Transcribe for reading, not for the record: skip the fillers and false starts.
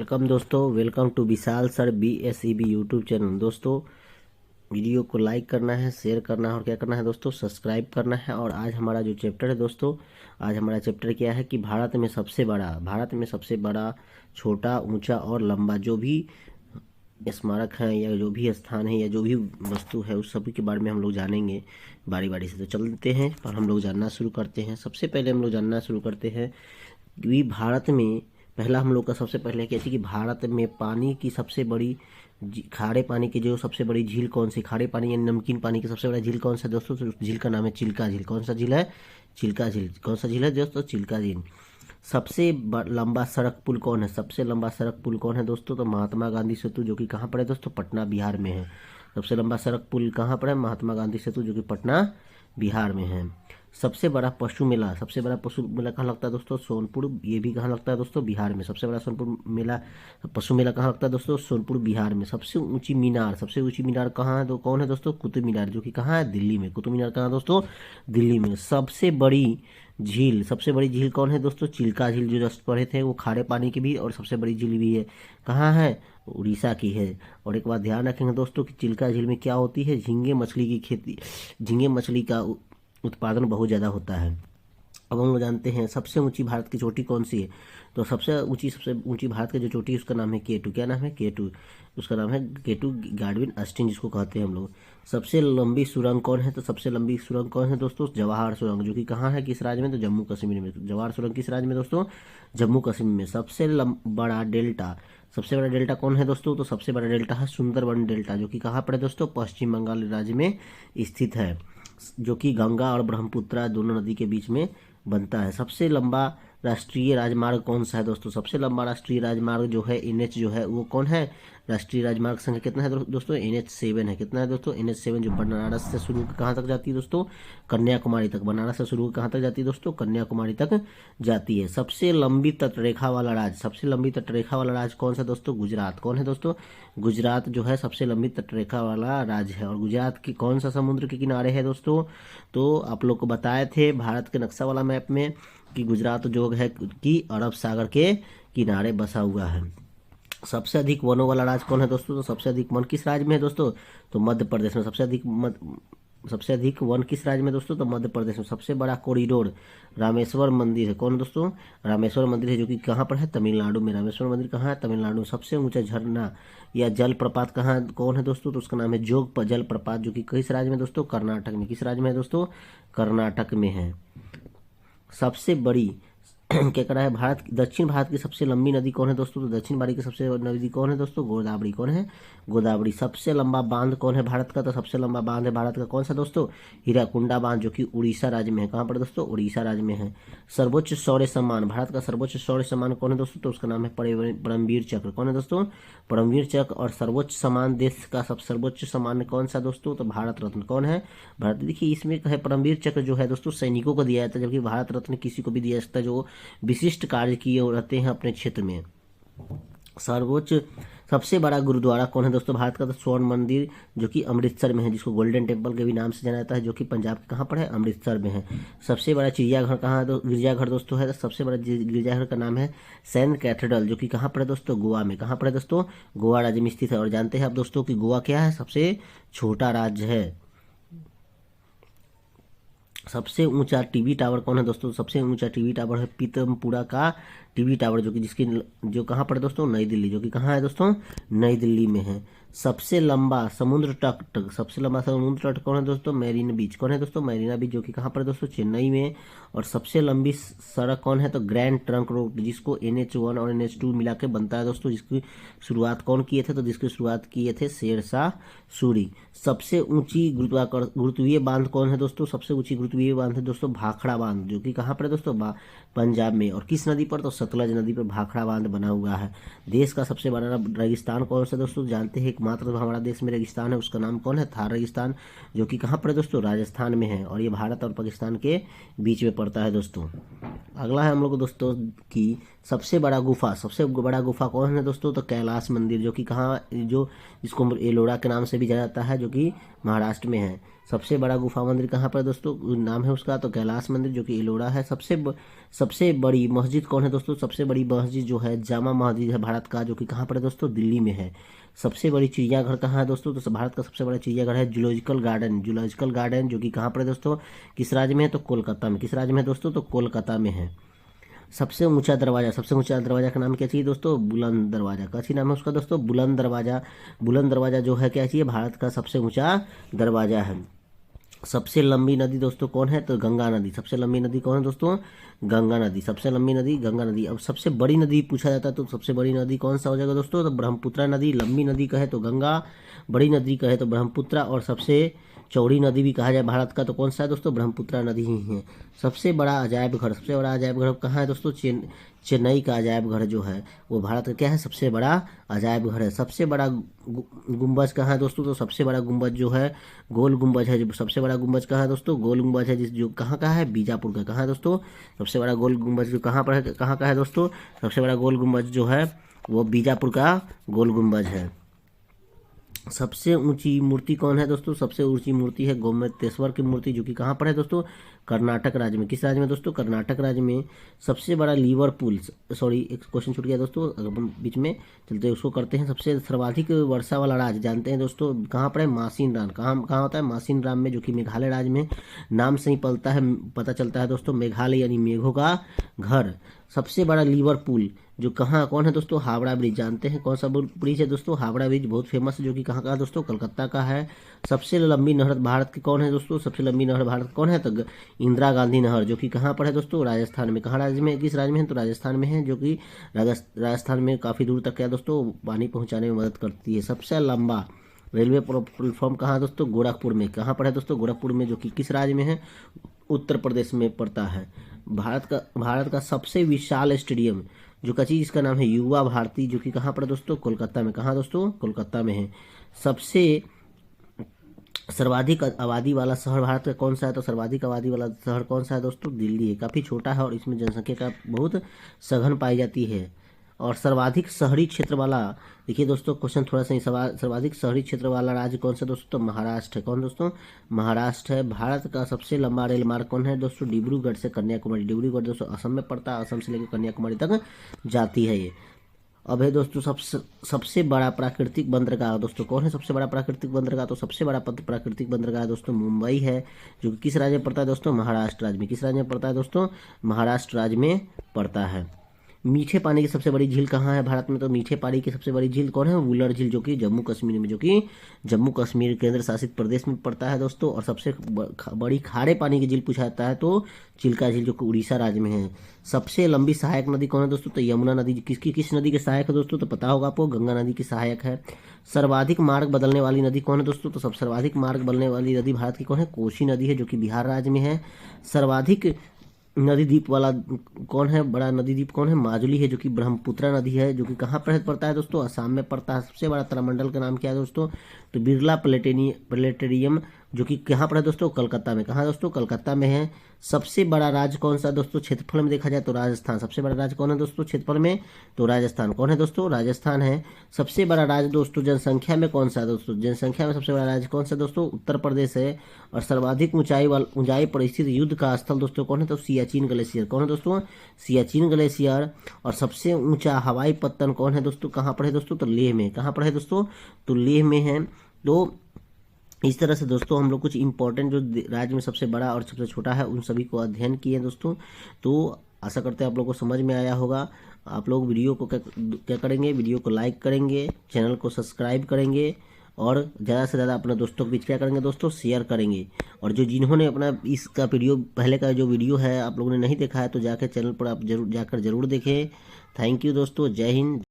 Welcome दोस्तों, welcome to Vishal sir BSEB YouTube channel. दोस्तों video को लाइक करना है, शेयर करना है और क्या करना है दोस्तों, सब्सक्राइब करना है। और आज हमारा जो चैप्टर है दोस्तों, आज हमारा चैप्टर क्या है कि भारत में सबसे बड़ा, छोटा, ऊंचा और लंबा जो भी स्मारक है या जो भी स्थान है या जो भी वस्तु है उस सभी के बारे में हम लोग जानेंगे बारी बारी से। तो चलते हैं और हम लोग जानना शुरू करते हैं। सबसे पहले हम लोग जानना शुरू करते हैं कि भारत में पहला हम लोग का सबसे पहले क्या है कि भारत में पानी की सबसे बड़ी खारे पानी की जो सबसे बड़ी झील कौन सी, खारे पानी या नमकीन पानी की सबसे बड़ा झील कौन सा दोस्तों? तो उस झील का नाम है चिल्का झील। कौन सा झील है? चिल्का झील। कौन सा झील है दोस्तों? चिल्का झील। सबसे लंबा सड़क पुल कौन है? सबसे लंबा सड़क पुल कौन है दोस्तों? तो महात्मा गांधी सेतु, जो कि कहाँ पर है दोस्तों? पटना बिहार में है। सबसे लंबा सड़क पुल कहाँ पर है? महात्मा गांधी सेतु, जो कि पटना बिहार में है। सबसे बड़ा पशु मेला कहाँ लगता है दोस्तों? सोनपुर। ये भी कहाँ लगता है दोस्तों? बिहार में। सबसे बड़ा पशु मेला कहाँ लगता है दोस्तों? सोनपुर बिहार में। सबसे ऊंची मीनार कहाँ है? कौन है दोस्तों? कुतुब मीनार, जो कि कहाँ है? दिल्ली में। कुतुब मीनार कहाँ दोस्तों? दिल्ली में। सबसे बड़ी झील कौन है दोस्तों? चिल्का झील, जो जस्ट पढ़े थे, वो खारे पानी की भी और सबसे बड़ी झील भी है। कहाँ है? उड़ीसा की है। और एक बात ध्यान रखेंगे दोस्तों कि चिल्का झील में क्या होती है? झींगे मछली की खेती, झींगे मछली का उत्पादन बहुत ज़्यादा होता है। अब हम लोग जानते हैं सबसे ऊंची भारत की चोटी कौन सी है। तो सबसे ऊंची भारत की जो चोटी है उसका नाम है केटू। क्या नाम है? केटू। उसका नाम है केटू गाडविन अस्टीन, जिसको कहते हैं हम लोग। सबसे लंबी सुरंग कौन है? तो सबसे लंबी सुरंग कौन है दोस्तों? जवाहर सुरंग, जो कि कहाँ है, किस राज्य में? तो जम्मू कश्मीर में। जवाहर सुरंग किस राज्य में दोस्तों? जम्मू कश्मीर में। सबसे बड़ा डेल्टा कौन है दोस्तों? तो सबसे बड़ा डेल्टा है सुंदरबन डेल्टा, जो कि कहाँ पर है दोस्तों? पश्चिम बंगाल राज्य में स्थित है, जो कि गंगा और ब्रह्मपुत्र दोनों नदी के बीच में बनता है। सबसे लंबा राष्ट्रीय राजमार्ग कौन सा है दोस्तों? सबसे लंबा राष्ट्रीय राजमार्ग जो है NH जो है वो कौन है? राष्ट्रीय राजमार्ग संख्या कितना है दोस्तों? NH7 है। कितना है दोस्तों? NH7, जो बनारस से शुरू होकर कहाँ तक जाती है दोस्तों? कन्याकुमारी तक। बनारस से शुरू होकर कहाँ तक जाती है दोस्तों? कन्याकुमारी तक जाती है। सबसे लंबी तटरेखा वाला राज्य कौन सा दोस्तों? गुजरात। कौन है दोस्तों? गुजरात जो है सबसे लंबी तटरेखा वाला राज्य है। और गुजरात की कौन सा समुद्र के किनारे है दोस्तों? तो आप लोग को बताए थे भारत के नक्शा वाला मैप में कि गुजरात जो है कि अरब सागर के किनारे बसा हुआ है। सबसे अधिक वनों वाला राज्य कौन है दोस्तों? तो सबसे अधिक वन किस राज्य में है दोस्तों? तो मध्य प्रदेश में। सबसे अधिक वन किस राज्य में दोस्तों? तो मध्य प्रदेश में। सबसे बड़ा कॉरिडोर रामेश्वर मंदिर है। कौन दोस्तों? रामेश्वर मंदिर है, जो कि कहाँ पर है? तमिलनाडु में। रामेश्वर मंदिर कहाँ है? तमिलनाडु में। सबसे ऊंचा झरना या जल प्रपात कौन है दोस्तों? तो उसका नाम है जोग जल प्रपात, जो कि किस राज्य में दोस्तों? कर्नाटक में। किस राज्य में है दोस्तों? कर्नाटक में है। सबसे बड़ी क्या करा है दक्षिण भारत की सबसे लंबी नदी कौन है दोस्तों? तो दक्षिण भारत की सबसे नदी कौन है दोस्तों? गोदावरी। कौन है? गोदावरी। सबसे लंबा बांध कौन है भारत का? तो सबसे लंबा बांध है भारत का कौन सा दोस्तों? हीराकुंडा बांध, जो कि उड़ीसा राज्य में है। कहाँ पर दोस्तों? उड़ीसा राज्य में है। सर्वोच्च शौर्य सम्मान, भारत का सर्वोच्च शौर्य सम्मान कौन है दोस्तों? तो उसका नाम है परमवीर चक्र। कौन है दोस्तों? परमवीर चक्र। और सर्वोच्च सम्मान, देश का सर्वोच्च सम्मान कौन सा दोस्तों? तो भारत रत्न। कौन है? भारत। देखिए इसमें है परमवीर चक्र जो है दोस्तों सैनिकों को दिया जाता है, जबकि भारत रत्न किसी को भी दिया जाता है जो विशिष्ट कार्य किए रहते हैं अपने क्षेत्र में। सर्वोच्च सबसे बड़ा गुरुद्वारा कौन है दोस्तों भारत का? तो स्वर्ण मंदिर, जो कि अमृतसर में है, जिसको गोल्डन टेम्पल के भी नाम से जाना जाता है, जो कि पंजाब के कहाँ पर है? अमृतसर में है। सबसे बड़ा चिड़ियाघर कहाँ है? गिरजाघर दोस्तों है। सबसे बड़ा गिरजाघर का नाम है सेंट कैथेड्रल, जो कि कहाँ पर है दोस्तों? गोवा में। कहाँ पर है दोस्तों? गोवा राज्य में स्थित है। और जानते हैं आप दोस्तों कि गोवा क्या है? सबसे छोटा राज्य है। सबसे ऊंचा टीवी टावर कौन है दोस्तों? सबसे ऊंचा टीवी टावर है पीतमपुरा का टीवी टावर, जो कहाँ पर है दोस्तों? नई दिल्ली। जो कि कहाँ है दोस्तों? नई दिल्ली में है। सबसे लंबा समुद्र तट कौन है दोस्तों? मैरीना बीच। कौन है दोस्तों? मैरीना बीच, जो कि कहाँ पर है दोस्तों? चेन्नई में। और सबसे लंबी सड़क कौन है? तो ग्रैंड ट्रंक रोड, जिसको NH1 और NH2 मिला के बनता है दोस्तों। जिसकी शुरुआत कौन किए थे? तो जिसकी शुरुआत किए थे शेरशाह सूरी। सबसे ऊंची गुरुत्वीय बांध कौन है दोस्तों? सबसे ऊंची गुरुत्वीय बांध है दोस्तों भाखड़ा बांध, जो कि कहाँ पर है दोस्तों? पंजाब में। और किस नदी पर? तो सतलज नदी पर भाखड़ा बांध बना हुआ है। देश का सबसे बड़ा रेगिस्तान कौन सा दोस्तों? जानते हैं एकमात्र हमारा देश में रेगिस्तान है, उसका नाम कौन है? थार रेगिस्तान, जो कि कहाँ पर है दोस्तों? राजस्थान में है। और ये भारत और पाकिस्तान के बीच में पड़ता है दोस्तों। अगला है हम लोग दोस्तों की सबसे बड़ा गुफा कौन है दोस्तों? तो जिसको एलोरा के नाम से भी जाना जाता है, जो कि महाराष्ट्र में है। सबसे बड़ा गुफा मंदिर कहाँ पर है दोस्तों, नाम है उसका तो कैलाश मंदिर जो कि एलोरा है। सबसे बड़ी मस्जिद कौन है दोस्तों, सबसे बड़ी मस्जिद जो है जामा मस्जिद है भारत का, जो कि कहाँ पर है दोस्तों, दिल्ली में है। सबसे बड़ी चिड़ियाघर कहाँ है दोस्तों, तो भारत का सबसे बड़ा चिड़ियाघर है जूलॉजिकल गार्डन जो कि कहाँ पर है दोस्तों, किस राज्य में है, तो कोलकाता में। किस राज्य में है दोस्तों, तो कोलकाता में है। सबसे ऊंचा दरवाजा का नाम क्या चाहिए दोस्तों, बुलंद दरवाजा। का नाम है उसका दोस्तों, बुलंद दरवाजा जो है क्या चाहिए, भारत का सबसे ऊंचा दरवाजा है। सबसे लंबी नदी दोस्तों कौन है, तो गंगा नदी। सबसे लंबी नदी कौन है दोस्तों, गंगा नदी। सबसे लंबी नदी गंगा नदी। अब सबसे बड़ी नदी पूछा जाता है तो सबसे बड़ी नदी कौन सा हो जाएगा दोस्तों, तो ब्रह्मपुत्र नदी। लंबी नदी कहे तो गंगा, बड़ी नदी कहे तो ब्रह्मपुत्र, और सबसे चौड़ी नदी भी कहा जाए भारत का तो कौन सा है दोस्तों, ब्रह्मपुत्र नदी ही है। सबसे बड़ा अजायब घर कहाँ है दोस्तों, चेन्नई का अजायब घर जो है वो भारत का क्या है, सबसे बड़ा अजायब घर है। सबसे बड़ा गुंबज कहाँ है दोस्तों, तो सबसे बड़ा गुंबज जो है गोल गुंबज है। जो सबसे बड़ा गुंबज कहाँ है दोस्तों, गोल गुंबज है, जिस जो कहाँ का है, बीजापुर का। कहाँ है दोस्तों, सबसे बड़ा गोल गुंबज जो कहाँ पर है, कहाँ का है दोस्तों, सबसे बड़ा गोल गुंबज जो है वो बीजापुर का गोल गुंबज है। सबसे ऊंची मूर्ति कौन है दोस्तों, सबसे ऊंची मूर्ति है गोमतेश्वर की मूर्ति, जो कि कहाँ पर है दोस्तों, कर्नाटक राज्य में। किस राज्य में दोस्तों, कर्नाटक राज्य में। सबसे बड़ा लिवरपूल, सॉरी एक क्वेश्चन छूट गया दोस्तों, अपन बीच में चलते उसको करते हैं। सबसे सर्वाधिक वर्षा वाला राज्य जानते हैं दोस्तों, कहाँ पर है, मासिनराम। कहाँ होता है, मासिनराम में, जो कि मेघालय राज्य में। नाम से ही पता चलता है दोस्तों, मेघालय यानी मेघों का घर। सबसे बड़ा लिवरपूल जो कौन है दोस्तों, हावड़ा ब्रिज। जानते हैं कौन सा ब्रिज है दोस्तों, हावड़ा ब्रिज बहुत फेमस है, जो कि कहाँ का है दोस्तों, कलकत्ता का है। सबसे लंबी नहर भारत की कौन है दोस्तों, सबसे लंबी नहर भारत कौन है, तो इंदिरा गांधी नहर, जो कि कहाँ पर है दोस्तों, राजस्थान में। कहाँ राज्य में, किस राज्य में है, तो राजस्थान में है, जो कि राजस्थान में काफ़ी दूर तक क्या दोस्तों पानी पहुँचाने में मदद करती है। सबसे लंबा रेलवे प्लेटफॉर्म कहाँ दोस्तों, गोरखपुर में। कहाँ पर है दोस्तों, गोरखपुर में, जो कि किस राज्य में है, उत्तर प्रदेश में पड़ता है। भारत का सबसे विशाल स्टेडियम जो का चीज, इसका नाम है युवा भारती, जो कि कहाँ पर दोस्तों, कोलकाता में। कहाँ दोस्तों, कोलकाता में है। सबसे सर्वाधिक आबादी वाला शहर भारत का कौन सा है, तो सर्वाधिक आबादी वाला शहर कौन सा है दोस्तों, दिल्ली है। काफ़ी छोटा है और इसमें जनसंख्या का बहुत सघन पाई जाती है। और सर्वाधिक शहरी क्षेत्र वाला, देखिए दोस्तों क्वेश्चन थोड़ा सा ही सवाल, सर्वाधिक शहरी क्षेत्र वाला राज्य कौन सा दोस्तों, तो महाराष्ट्र है। कौन दोस्तों, महाराष्ट्र है। भारत का सबसे लंबा रेल मार्ग कौन है दोस्तों, डिब्रूगढ़ से कन्याकुमारी। डिब्रूगढ़ दोस्तों असम में पड़ता है, असम से लेकर कन्याकुमारी तक जाती है ये। अब है दोस्तों सबसे बड़ा प्राकृतिक बंदरगाह दोस्तों कौन है, सबसे बड़ा प्राकृतिक बंदरगाह, तो सबसे बड़ा प्राकृतिक बंदरगाह दोस्तों मुंबई है, जो कि किस राज्य में पड़ता है दोस्तों, महाराष्ट्र राज्य में। किस राज्य में पड़ता है दोस्तों, महाराष्ट्र राज्य में पड़ता है। मीठे पानी की सबसे बड़ी झील कहाँ है भारत में, तो मीठे पानी की सबसे बड़ी झील कौन है, वुलर झील, जो कि जम्मू कश्मीर में, जो कि जम्मू कश्मीर केंद्र शासित प्रदेश में पड़ता है दोस्तों। और सबसे बड़ी खारे पानी की झील पूछा जाता है तो चिल्का झील, जो कि उड़ीसा राज्य में है। सबसे लंबी सहायक नदी कौन है दोस्तों, तो यमुना नदी। किस नदी के सहायक है दोस्तों, तो पता होगा आपको, गंगा नदी की सहायक है। सर्वाधिक मार्ग बदलने वाली नदी कौन है दोस्तों, तो सर्वाधिक मार्ग बदलने वाली नदी भारत की कौन है, कोसी नदी है, जो कि बिहार राज्य में है। सर्वाधिक नदी द्वीप वाला कौन है, बड़ा नदी द्वीप कौन है, माजुली है, जो कि ब्रह्मपुत्र नदी है, जो कि कहाँ पर पड़ता है दोस्तों, असम में पड़ता है। सबसे बड़ा तारामंडल का नाम क्या है दोस्तों, तो बिरला प्लेनेटेरियम, जो कि कहाँ पर है दोस्तों, कलकत्ता में। कहाँ दोस्तों, कलकत्ता में है। सबसे बड़ा राज्य कौन सा दोस्तों, क्षेत्रफल में देखा जाए तो राजस्थान। सबसे बड़ा राज्य कौन है दोस्तों, क्षेत्रफल में, तो राजस्थान। कौन है दोस्तों, राजस्थान है। सबसे बड़ा राज्य दोस्तों जनसंख्या में कौन सा है दोस्तों, जनसंख्या में सबसे बड़ा राज्य कौन सा दोस्तों, उत्तर प्रदेश है। और सर्वाधिक ऊंचाई पर स्थित युद्ध का स्थल दोस्तों कौन है, तो सियाचिन ग्लेशियर। कौन है दोस्तों, सियाचिन ग्लेशियर। और सबसे ऊंचा हवाई पत्तन कौन है दोस्तों, कहाँ पर है दोस्तों, तो लेह में। कहाँ पर है दोस्तों, तो लेह में है। तो इस तरह से दोस्तों हम लोग कुछ इंपॉर्टेंट जो राज्य में सबसे बड़ा और सबसे छोटा है उन सभी को अध्ययन किए दोस्तों। तो आशा करते हैं आप लोगों को समझ में आया होगा। आप लोग वीडियो को क्या करेंगे, वीडियो को लाइक करेंगे, चैनल को सब्सक्राइब करेंगे और ज़्यादा से ज़्यादा अपने दोस्तों के बीच क्या करेंगे दोस्तों, शेयर करेंगे। और जो जिन्होंने अपना इसका वीडियो पहले का जो वीडियो है आप लोगों ने नहीं देखा है तो जाकर चैनल पर आप जरूर देखें। थैंक यू दोस्तों, जय हिंद।